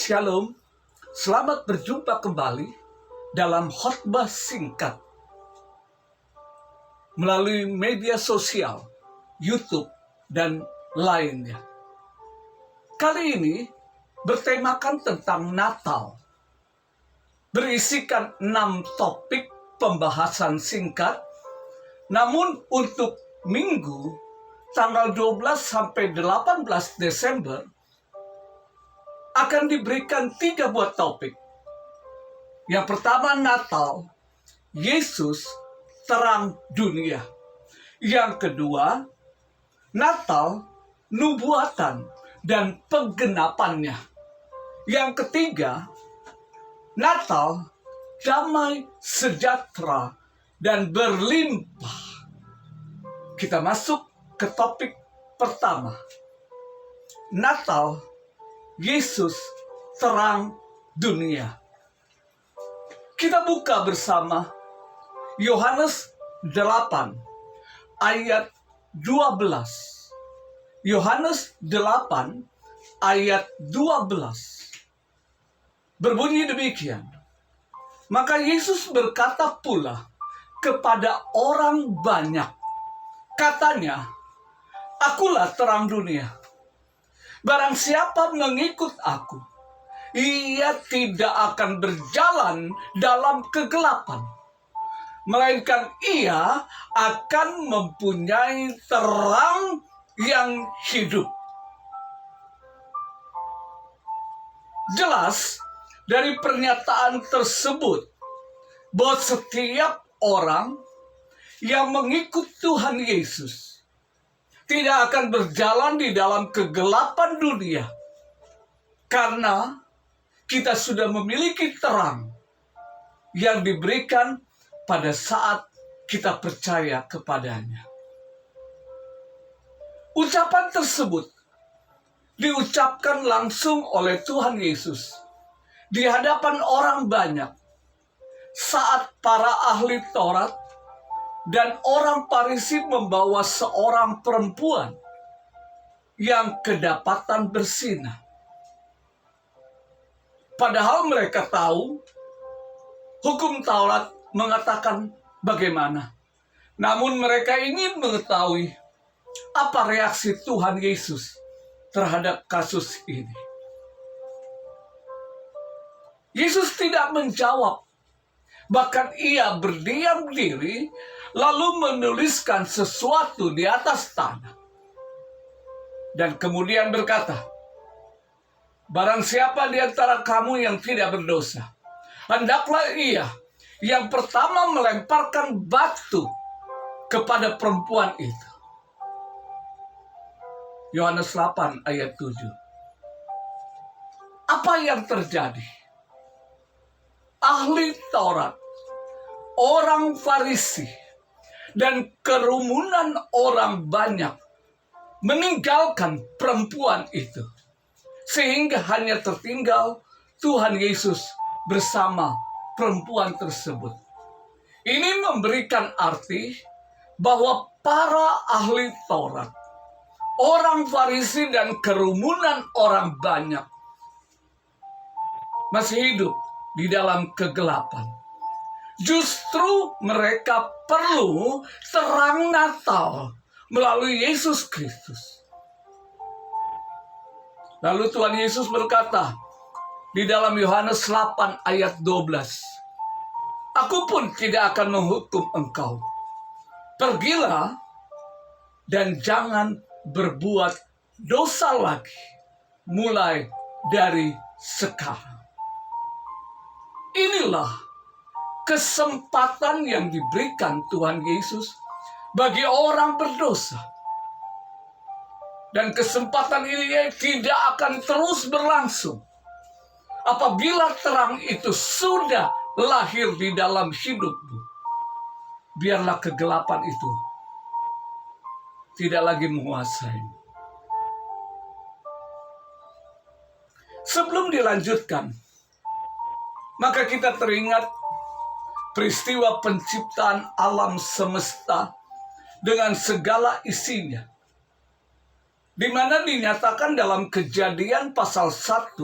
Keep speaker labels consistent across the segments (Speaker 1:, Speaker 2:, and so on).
Speaker 1: Shalom, selamat berjumpa kembali dalam khotbah singkat melalui media sosial, YouTube, dan lainnya. Kali ini bertemakan tentang Natal, berisikan 6 topik pembahasan singkat, namun untuk minggu tanggal 12 sampai 18 Desember akan diberikan 3 buah topik. Yang pertama, Natal, Yesus terang dunia. Yang kedua, Natal, nubuatan dan penggenapannya. Yang ketiga, Natal, damai, sejahtera, dan berlimpah. Kita masuk ke topik pertama. Natal, Yesus terang dunia. Kita buka bersama Yohanes 8 ayat 12. Yohanes 8 ayat 12. Berbunyi demikian. Maka Yesus berkata pula kepada orang banyak, katanya, "Akulah terang dunia. Barang siapa mengikut aku, ia tidak akan berjalan dalam kegelapan, melainkan ia akan mempunyai terang yang hidup." Jelas dari pernyataan tersebut bahwa setiap orang yang mengikut Tuhan Yesus tidak akan berjalan di dalam kegelapan dunia, karena kita sudah memiliki terang yang diberikan pada saat kita percaya kepadanya. Ucapan tersebut diucapkan langsung oleh Tuhan Yesus di hadapan orang banyak saat para ahli Taurat dan orang Farisi membawa seorang perempuan yang kedapatan bersinah. Padahal mereka tahu hukum Taurat mengatakan bagaimana. Namun mereka ingin mengetahui apa reaksi Tuhan Yesus terhadap kasus ini. Yesus tidak menjawab, bahkan ia berdiam diri lalu menuliskan sesuatu di atas tanah. Dan kemudian berkata, "Barang siapa di antara kamu yang tidak berdosa, hendaklah ia yang pertama melemparkan batu kepada perempuan itu." Yohanes 8 ayat 7. Apa yang terjadi? Ahli Taurat, orang Farisi, dan kerumunan orang banyak meninggalkan perempuan itu, sehingga hanya tertinggal Tuhan Yesus bersama perempuan tersebut. Ini memberikan arti bahwa para ahli Taurat, orang Farisi, dan kerumunan orang banyak masih hidup di dalam kegelapan. Justru mereka perlu terang Natal melalui Yesus Kristus. Lalu Tuhan Yesus berkata di dalam Yohanes 8 ayat 12, "Aku pun tidak akan menghukum engkau. Pergilah dan jangan berbuat dosa lagi mulai dari sekarang." Inilah kesempatan yang diberikan Tuhan Yesus bagi orang berdosa. Dan kesempatan ini tidak akan terus berlangsung apabila terang itu sudah lahir di dalam hidupmu. Biarlah kegelapan itu tidak lagi menguasaimu. Sebelum dilanjutkan, maka kita teringat peristiwa penciptaan alam semesta dengan segala isinya, di mana dinyatakan dalam Kejadian pasal 1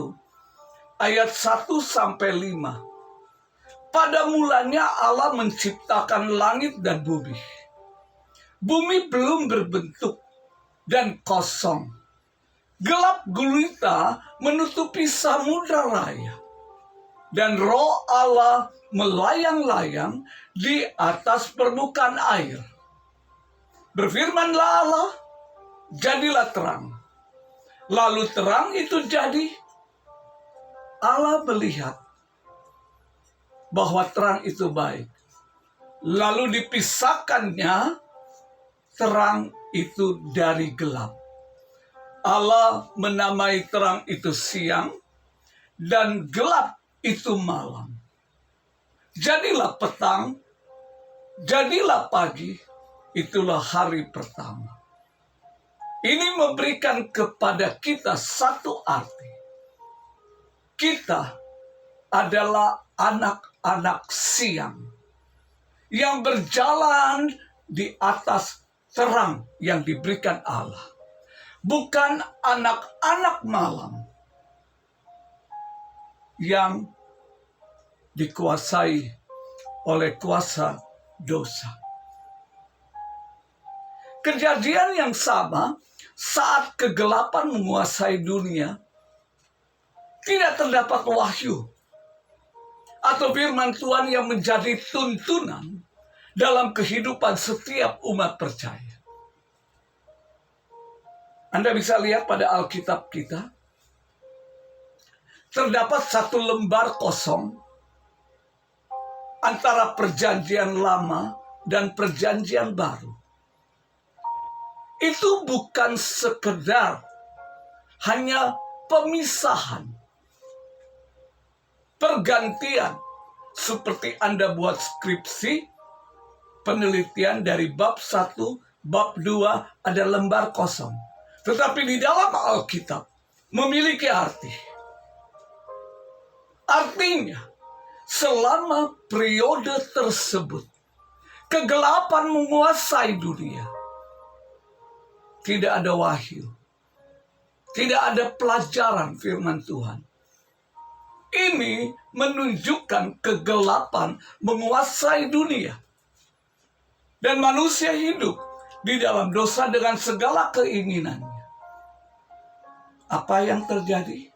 Speaker 1: ayat 1-5. Pada mulanya Allah menciptakan langit dan bumi. Bumi belum berbentuk dan kosong. Gelap gulita menutupi samudra raya. Dan roh Allah melayang-layang di atas permukaan air. Berfirmanlah Allah, jadilah terang. Lalu terang itu jadi. Allah melihat bahwa terang itu baik. Lalu dipisahkannya terang itu dari gelap. Allah menamai terang itu siang dan gelap itu malam. Jadilah petang, jadilah pagi, itulah hari pertama. Ini memberikan kepada kita satu arti. Kita adalah anak-anak siang yang berjalan di atas terang yang diberikan Allah. Bukan anak-anak malam yang dikuasai oleh kuasa dosa. Kejadian yang sama saat kegelapan menguasai dunia, tidak terdapat wahyu atau firman Tuhan yang menjadi tuntunan dalam kehidupan setiap umat percaya. Anda bisa lihat pada Alkitab kita, terdapat satu lembar kosong antara perjanjian lama dan perjanjian baru. Itu bukan sekedar hanya pemisahan, pergantian, seperti Anda buat skripsi, penelitian dari bab 1, bab 2, ada lembar kosong. Tetapi di dalam Alkitab memiliki arti. Artinya, selama periode tersebut, kegelapan menguasai dunia. Tidak ada wahyu. Tidak ada pelajaran firman Tuhan. Ini menunjukkan kegelapan menguasai dunia. Dan manusia hidup di dalam dosa dengan segala keinginannya. Apa yang terjadi?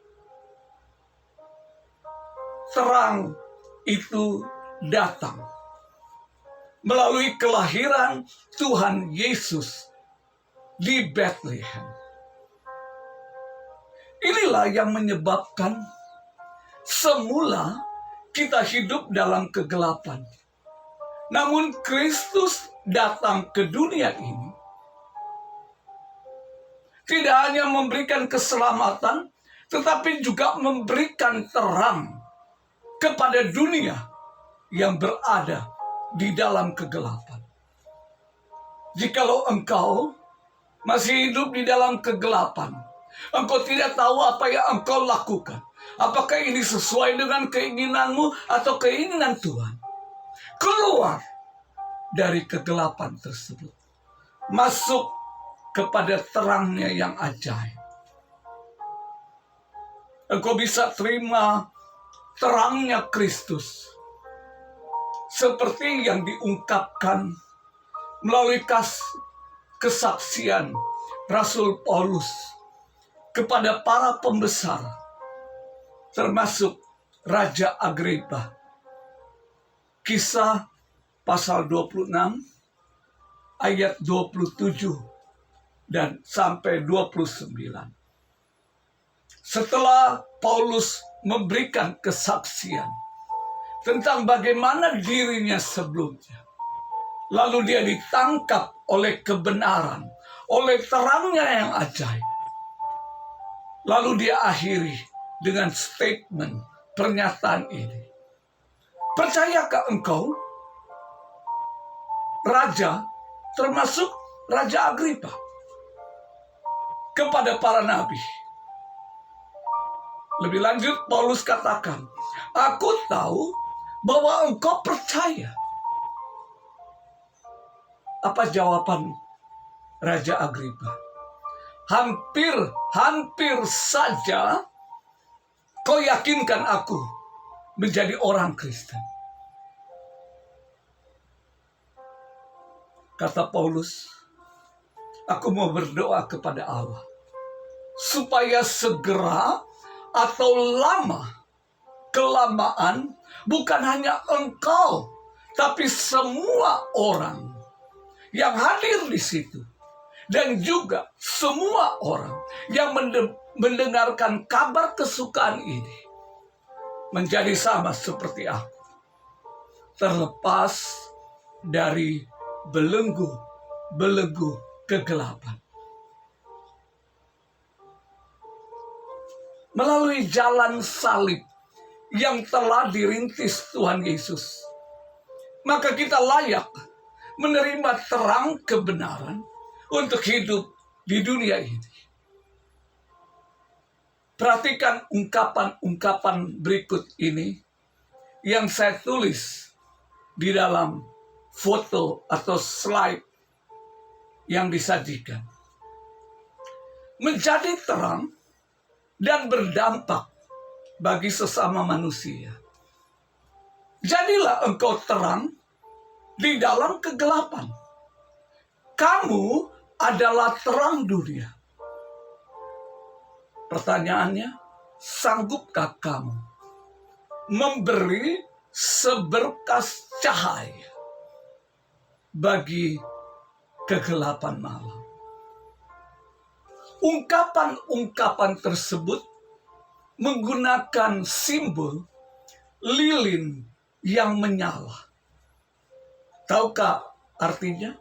Speaker 1: Terang itu datang melalui kelahiran Tuhan Yesus di Bethlehem. Inilah yang menyebabkan semula kita hidup dalam kegelapan. Namun Kristus datang ke dunia ini tidak hanya memberikan keselamatan, tetapi juga memberikan terang kepada dunia yang berada di dalam kegelapan. Jikalau engkau masih hidup di dalam kegelapan, engkau tidak tahu apa yang engkau lakukan. Apakah ini sesuai dengan keinginanmu atau keinginan Tuhan? Keluar dari kegelapan tersebut. Masuk kepada terangnya yang ajaib. Engkau bisa terima terangnya Kristus. Seperti yang diungkapkan melalui kesaksian Rasul Paulus kepada para pembesar, termasuk Raja Agripa. Kisah pasal 26 ayat 27 dan sampai 29. Setelah Paulus memberikan kesaksian tentang bagaimana dirinya sebelumnya, lalu dia ditangkap oleh kebenaran, oleh terangnya yang ajaib. Lalu dia akhiri dengan statement, pernyataan ini. Percayakah engkau, Raja, termasuk Raja Agripa, kepada para nabi? Lebih lanjut, Paulus katakan, aku tahu bahwa engkau percaya. Apa jawaban Raja Agripa? Hampir saja Kau yakinkan aku menjadi orang Kristen. Kata Paulus, aku mau berdoa kepada Allah supaya segera atau lama kelamaan, bukan hanya engkau, tapi semua orang yang hadir di situ, dan juga semua orang yang mendengarkan kabar kesukaan ini menjadi sama seperti aku, terlepas dari belenggu kegelapan. Melalui jalan salib yang telah dirintis Tuhan Yesus, maka kita layak menerima terang kebenaran untuk hidup di dunia ini. Perhatikan ungkapan-ungkapan berikut ini yang saya tulis di dalam foto atau slide yang disajikan. Menjadi terang dan berdampak bagi sesama manusia. Jadilah engkau terang di dalam kegelapan. Kamu adalah terang dunia. Pertanyaannya, sanggupkah kamu memberi seberkas cahaya bagi kegelapan malam? Ungkapan-ungkapan tersebut menggunakan simbol lilin yang menyala. Tahukah artinya?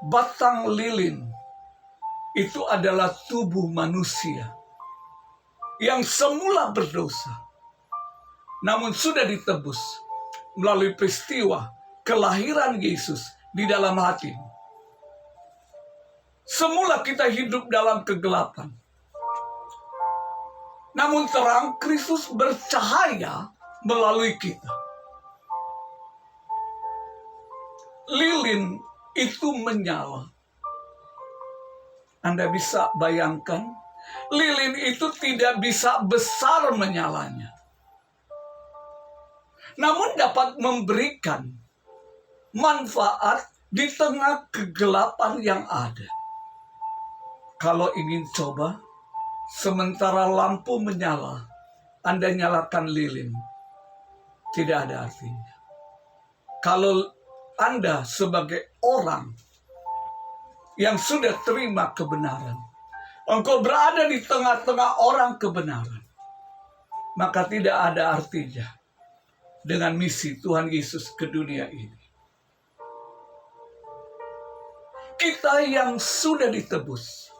Speaker 1: Batang lilin itu adalah tubuh manusia yang semula berdosa, namun sudah ditebus melalui peristiwa kelahiran Yesus di dalam hatimu. Semula kita hidup dalam kegelapan, namun terang Kristus bercahaya melalui kita. Lilin itu menyala. Anda bisa bayangkan, lilin itu tidak bisa besar menyalanya, namun dapat memberikan manfaat di tengah kegelapan yang ada. Kalau ingin coba, sementara lampu menyala, Anda nyalakan lilin, tidak ada artinya. Kalau Anda sebagai orang yang sudah terima kebenaran, engkau berada di tengah-tengah orang kebenaran, maka tidak ada artinya dengan misi Tuhan Yesus ke dunia ini. Kita yang sudah ditebus,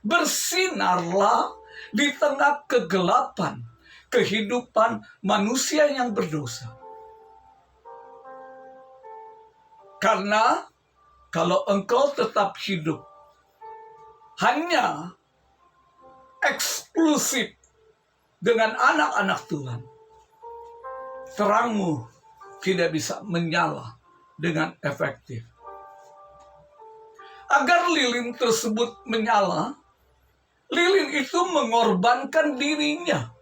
Speaker 1: bersinarlah di tengah kegelapan kehidupan manusia yang berdosa. Karena kalau engkau tetap hidup hanya eksklusif dengan anak-anak Tuhan, terangmu tidak bisa menyala dengan efektif. Agar lilin tersebut menyala, lilin itu mengorbankan dirinya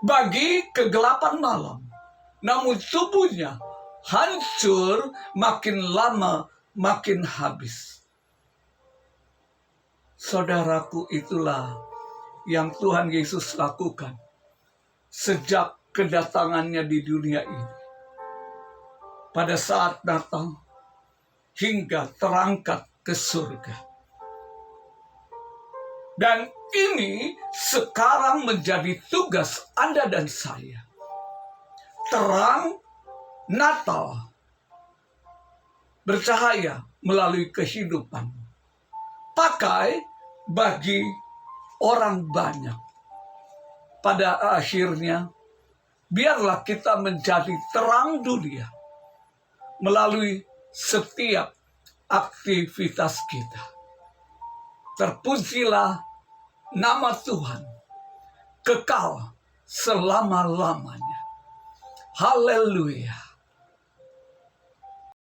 Speaker 1: bagi kegelapan malam. Namun tubuhnya hancur, makin lama makin habis. Saudaraku, itulah yang Tuhan Yesus lakukan sejak kedatangannya di dunia ini. Pada saat datang hingga terangkat ke surga. Dan ini sekarang menjadi tugas Anda dan saya. Terang Natal bercahaya melalui kehidupan. Pakai bagi orang banyak. Pada akhirnya, biarlah kita menjadi terang dunia melalui setiap aktivitas kita. Terpujilah nama Tuhan kekal selama-lamanya. Haleluya.